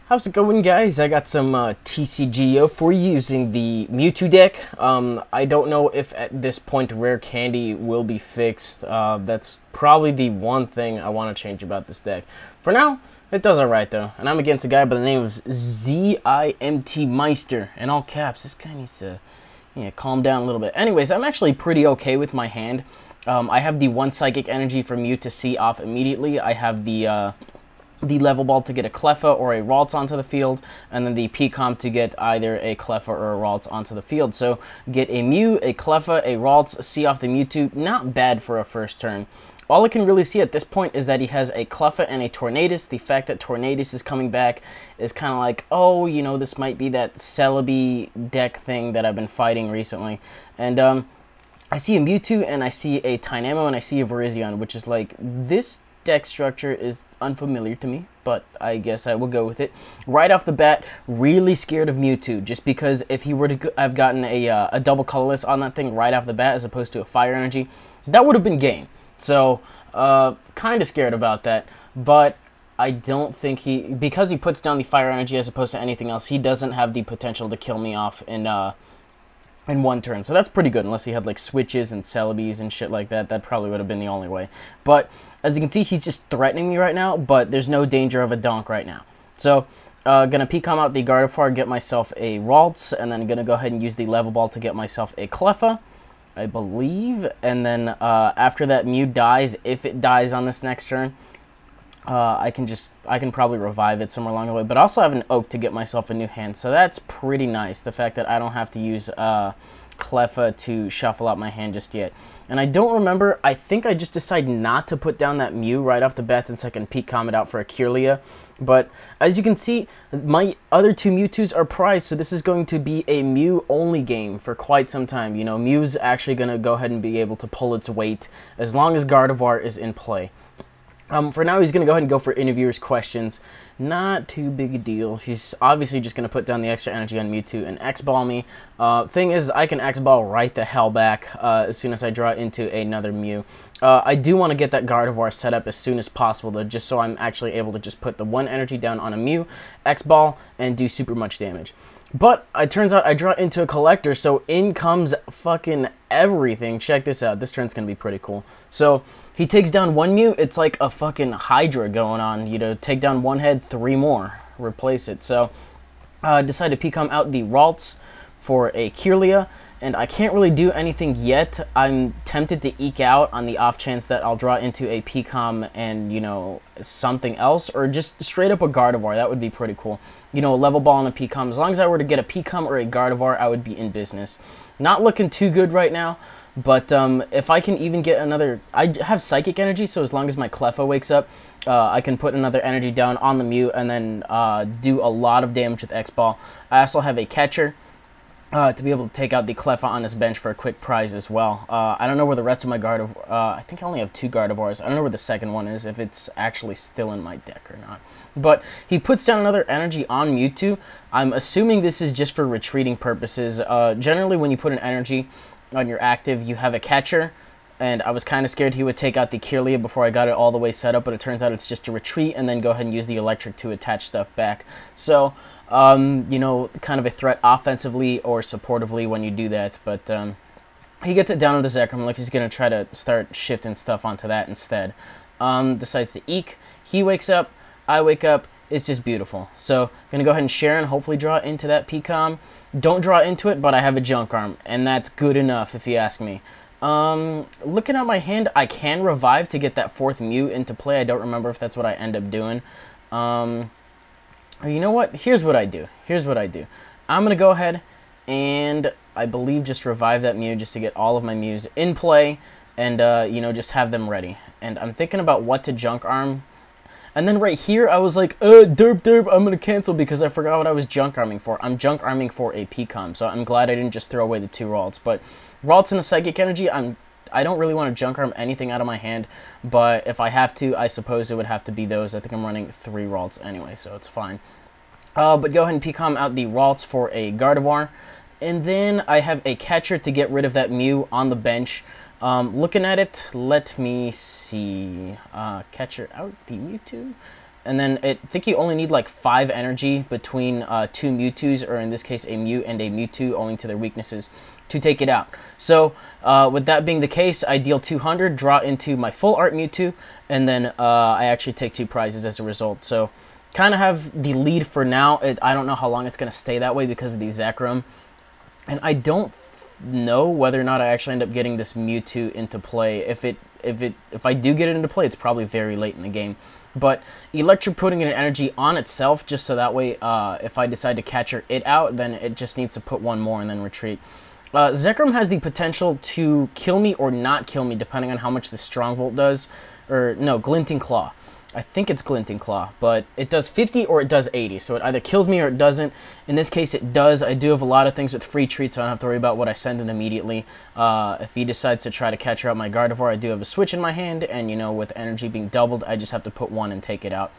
How's it going, guys? I got some TCG for you using the Mewtwo deck. I don't know if at this point Rare Candy will be fixed. That's probably the one thing I want to change about this deck. For now, it does alright though. And I'm against a guy by the name of ZIMTMEISTER. In all caps, this guy needs to calm down a little bit. Anyways, I'm actually pretty okay with my hand. I have the one Psychic Energy for Mew to see off immediately. I have the level ball to get a Cleffa or a Ralts onto the field, and then the P-Com to get either a Cleffa or a Ralts onto the field. So get a Mew, a Cleffa, a Ralts, see off the Mewtwo. Not bad for a first turn. All I can really see at this point is that he has a Cleffa and a Tornadus. The fact that Tornadus is coming back is kind of like, oh, you know, this might be that Celebi deck thing that I've been fighting recently. And I see a Mewtwo, and I see a Tynamo, and I see a Virizion, which is like, this deck structure is unfamiliar to me, but I guess I will go with it. Right off the bat, really scared of Mewtwo, just because if he were to have gotten a double colorless on that thing right off the bat as opposed to a Fire Energy, that would have been game. So, kind of scared about that, but I don't think because he puts down the Fire Energy as opposed to anything else, he doesn't have the potential to kill me off in one turn. So that's pretty good, unless he had like switches and Celebes and shit like that. That probably would have been the only way. But as you can see, he's just threatening me right now, but there's no danger of a donk right now. So gonna P-Com out the Gardevoir, get myself a Ralts, and then gonna go ahead and use the Level Ball to get myself a Cleffa, I believe. And then after that Mew dies, if it dies on this next turn, I can probably revive it somewhere along the way, but I also have an Oak to get myself a new hand, so that's pretty nice, the fact that I don't have to use Cleffa to shuffle out my hand just yet. And I don't remember, I think I just decided not to put down that Mew right off the bat since I can P-Com it out for a Kirlia, but as you can see, my other two Mewtwo's are prized, so this is going to be a Mew-only game for quite some time. You know, Mew's actually going to go ahead and be able to pull its weight as long as Gardevoir is in play. For now, he's going to go ahead and go for interviewers' questions. Not too big a deal. He's obviously just going to put down the extra energy on Mewtwo and X-Ball me. Thing is, I can X-Ball right the hell back as soon as I draw into another Mew. I do want to get that Gardevoir set up as soon as possible, though, just so I'm actually able to just put the one energy down on a Mew, X-Ball, and do super much damage. But it turns out I draw into a Collector, so in comes fucking everything. Check this out. This turn's going to be pretty cool. So he takes down one Mew. It's like a fucking Hydra going on. You know, take down one head, 3 more. Replace it. So I decided to P-Com out the Ralts for a Kirlia. And I can't really do anything yet. I'm tempted to eke out on the off chance that I'll draw into a P-Com and, you know, something else. Or just straight up a Gardevoir. That would be pretty cool. You know, a Level Ball and a P-Com. As long as I were to get a P-Com or a Gardevoir, I would be in business. Not looking too good right now. But if I can even get another... I have Psychic Energy, so as long as my Cleffa wakes up, I can put another energy down on the Mew and then do a lot of damage with X-Ball. I also have a Catcher to be able to take out the Cleffa on this bench for a quick prize as well. I don't know where the rest of my Gardevoir... I think I only have 2 Gardevoirs. I don't know where the second one is, if it's actually still in my deck or not. But he puts down another energy on Mewtwo. I'm assuming this is just for retreating purposes. Generally, when you put an energy on your active, you have a Catcher, and I was kind of scared he would take out the Kirlia before I got it all the way set up, but it turns out it's just a retreat and then go ahead and use the Electric to attach stuff back. So, you know, kind of a threat offensively or supportively when you do that, but he gets it down on the Zekrom, like he's going to try to start shifting stuff onto that instead. Decides to Eek. He wakes up, I wake up. It's just beautiful. So, going to go ahead and share and hopefully draw into that P-Com. Don't draw into it, but I have a Junk Arm, and that's good enough if you ask me. Looking at my hand, I can revive to get that 4th Mew into play. I don't remember if that's what I end up doing. You know what? Here's what I do. I'm going to go ahead and I believe just revive that Mew just to get all of my Mews in play and, you know, just have them ready. And I'm thinking about what to Junk Arm. And then right here, I was like, derp, I'm going to cancel because I forgot what I was Junk Arming for. I'm Junk Arming for a P-Com, so I'm glad I didn't just throw away the 2 Ralts. But Ralts and a Psychic Energy, I don't really want to Junk Arm anything out of my hand, but if I have to, I suppose it would have to be those. I think I'm running 3 Ralts anyway, so it's fine. But go ahead and P-Com out the Ralts for a Gardevoir. And then I have a Catcher to get rid of that Mew on the bench. Looking at it, let me see. Catcher out the Mewtwo. and then I think you only need like 5 energy between 2 Mewtwo's, or in this case a Mew and a Mewtwo, owing to their weaknesses, to take it out. So with that being the case, I deal 200, draw into my full art Mewtwo, and then I actually take 2 prizes as a result. So kind of have the lead for now. I don't know how long it's going to stay that way because of the Zekrom, and I don't know whether or not I actually end up getting this Mewtwo into play. If I do get it into play, it's probably very late in the game. But Electric putting an energy on itself, just so that way if I decide to catcher it out, then it just needs to put 1 more and then retreat. Zekrom has the potential to kill me or not kill me, depending on how much the Strong Volt does. Or, no, Glinting Claw. I think it's Glinting Claw, but it does 50 or it does 80, so it either kills me or it doesn't. In this case, it does. I do have a lot of things with free treats, so I don't have to worry about what I send in immediately. If he decides to try to catch out my Gardevoir, I do have a switch in my hand, and, you know, with energy being doubled, I just have to put 1 and take it out.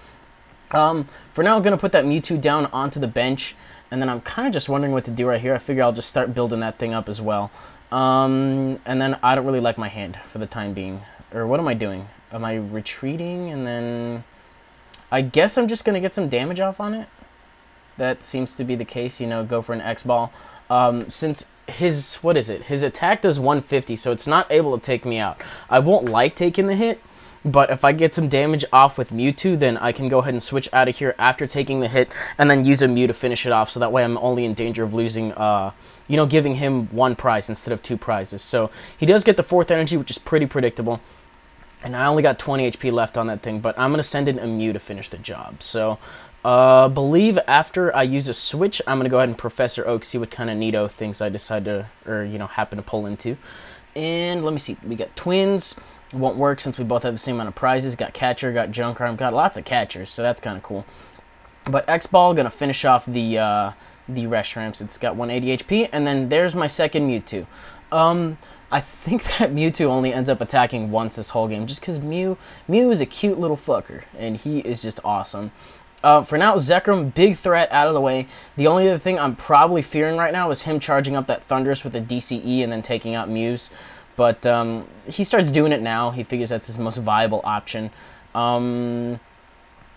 For now, I'm going to put that Mewtwo down onto the bench, and then I'm kind of just wondering what to do right here. I figure I'll just start building that thing up as well. And then I don't really like my hand for the time being. Or what am I doing? Am I retreating? And then I guess I'm just going to get some damage off on it. That seems to be the case, you know, go for an X-Ball. Since his, what is it? His attack does 150, so it's not able to take me out. I won't like taking the hit, but if I get some damage off with Mewtwo, then I can go ahead and switch out of here after taking the hit, and then use a Mew to finish it off, so that way I'm only in danger of losing, you know, giving him 1 prize instead of 2 prizes. So he does get the 4th energy, which is pretty predictable. And I only got 20 HP left on that thing, but I'm going to send in a Mew to finish the job. So, believe after I use a switch, I'm going to go ahead and Professor Oak, see what kind of neato things I decide to, or, you know, happen to pull into. And let me see, we got Twins. It won't work since we both have the same amount of prizes. Got Catcher, got Junkrat, got lots of Catchers, so that's kind of cool. But X-Ball, going to finish off the Reshiram. It's got 180 HP, and then there's my second Mewtwo. I think that Mewtwo only ends up attacking once this whole game, just because Mew is a cute little fucker, and he is just awesome. For now, Zekrom, big threat out of the way. The only other thing I'm probably fearing right now is him charging up that Thunderous with a DCE and then taking out Mews. But he starts doing it now. He figures that's his most viable option. Now,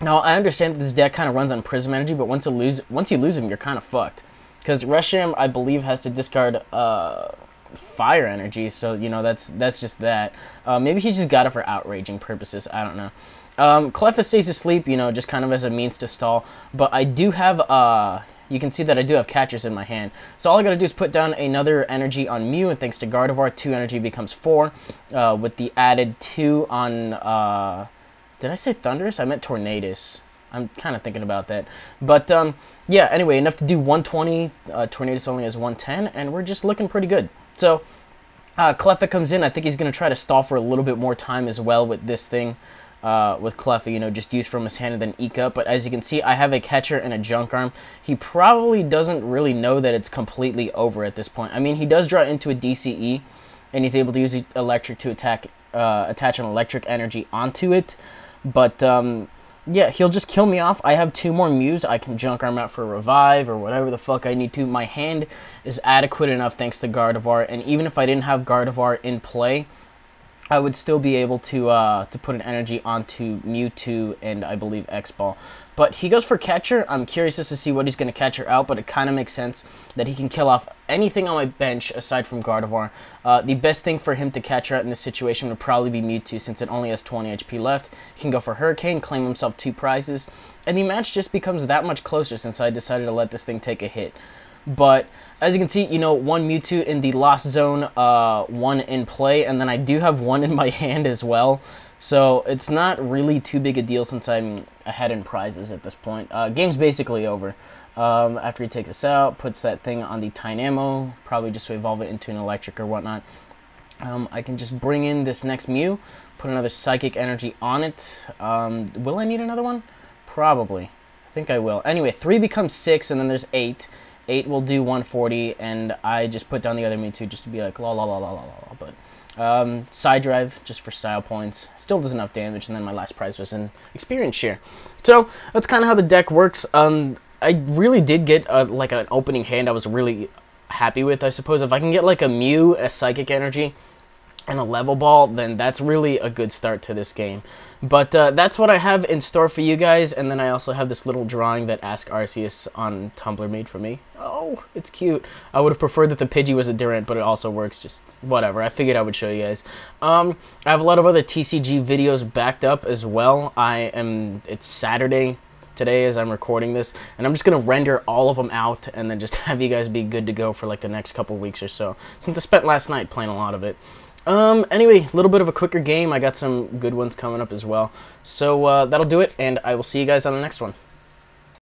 I understand that this deck kind of runs on Prism Energy, but once you lose him, you're kind of fucked. Because Reshiram, I believe, has to discard Fire Energy, so, you know, that's just that. Maybe he's just got it for outraging purposes. I don't know. Cleffa stays asleep, you know, just kind of as a means to stall. But I do have, you can see that I do have Catchers in my hand. So all I gotta do is put down another energy on Mew, and thanks to Gardevoir, 2 energy becomes 4. With the added 2 on, did I say Thunderous? I meant Tornadus. I'm kind of thinking about that. But, yeah, anyway, enough to do 120. Tornadus only has 110, and we're just looking pretty good. So, Cleffa comes in. I think he's going to try to stall for a little bit more time as well with this thing. With Cleffa, you know, just use from his hand and then eke up. But as you can see, I have a Catcher and a Junk Arm. He probably doesn't really know that it's completely over at this point. I mean, he does draw into a DCE, and he's able to use Electric to attach an electric energy onto it. But, yeah, he'll just kill me off. I have 2 more Mews. I can Junk Arm out for a revive or whatever the fuck I need to. My hand is adequate enough thanks to Gardevoir, and even if I didn't have Gardevoir in play, I would still be able to put an energy onto Mewtwo and I believe X-Ball. But he goes for Catcher. I'm curious as to see what he's going to Catcher out, but it kind of makes sense that he can kill off anything on my bench aside from Gardevoir. The best thing for him to Catcher out in this situation would probably be Mewtwo, since it only has 20 HP left. He can go for Hurricane, claim himself 2 prizes, and the match just becomes that much closer since I decided to let this thing take a hit. But as you can see, you know, 1 Mewtwo in the Lost Zone, 1 in play, and then I do have 1 in my hand as well. So it's not really too big a deal since I'm ahead in prizes at this point. Game's basically over. After he takes us out, puts that thing on the Tynamo, probably just to evolve it into an electric or whatnot. I can just bring in this next Mew, put another Psychic Energy on it. Will I need another one? Probably. I think I will. Anyway, 3 becomes 6, and then there's 8. 8 will do 140, and I just put down the other Mewtwo just to be like, la la la la la la. But Side Drive, just for style points. Still does enough damage, and then my last prize was an Experience Share. So, that's kind of how the deck works. I really did get, like, an opening hand I was really happy with, I suppose. If I can get, like, a Mew, a Psychic Energy, and a level ball, then that's really a good start to this game. But that's what I have in store for you guys, and then I also have this little drawing that Ask Arceus on Tumblr made for me. Oh, it's cute. I would have preferred that the Pidgey was a Durant, but it also works, just whatever. I figured I would show you guys. I have a lot of other TCG videos backed up as well. It's Saturday today as I'm recording this, and I'm just going to render all of them out and then just have you guys be good to go for like the next couple weeks or so, since I spent last night playing a lot of it. Anyway, a little bit of a quicker game. I got some good ones coming up as well. So that'll do it, and I will see you guys on the next one.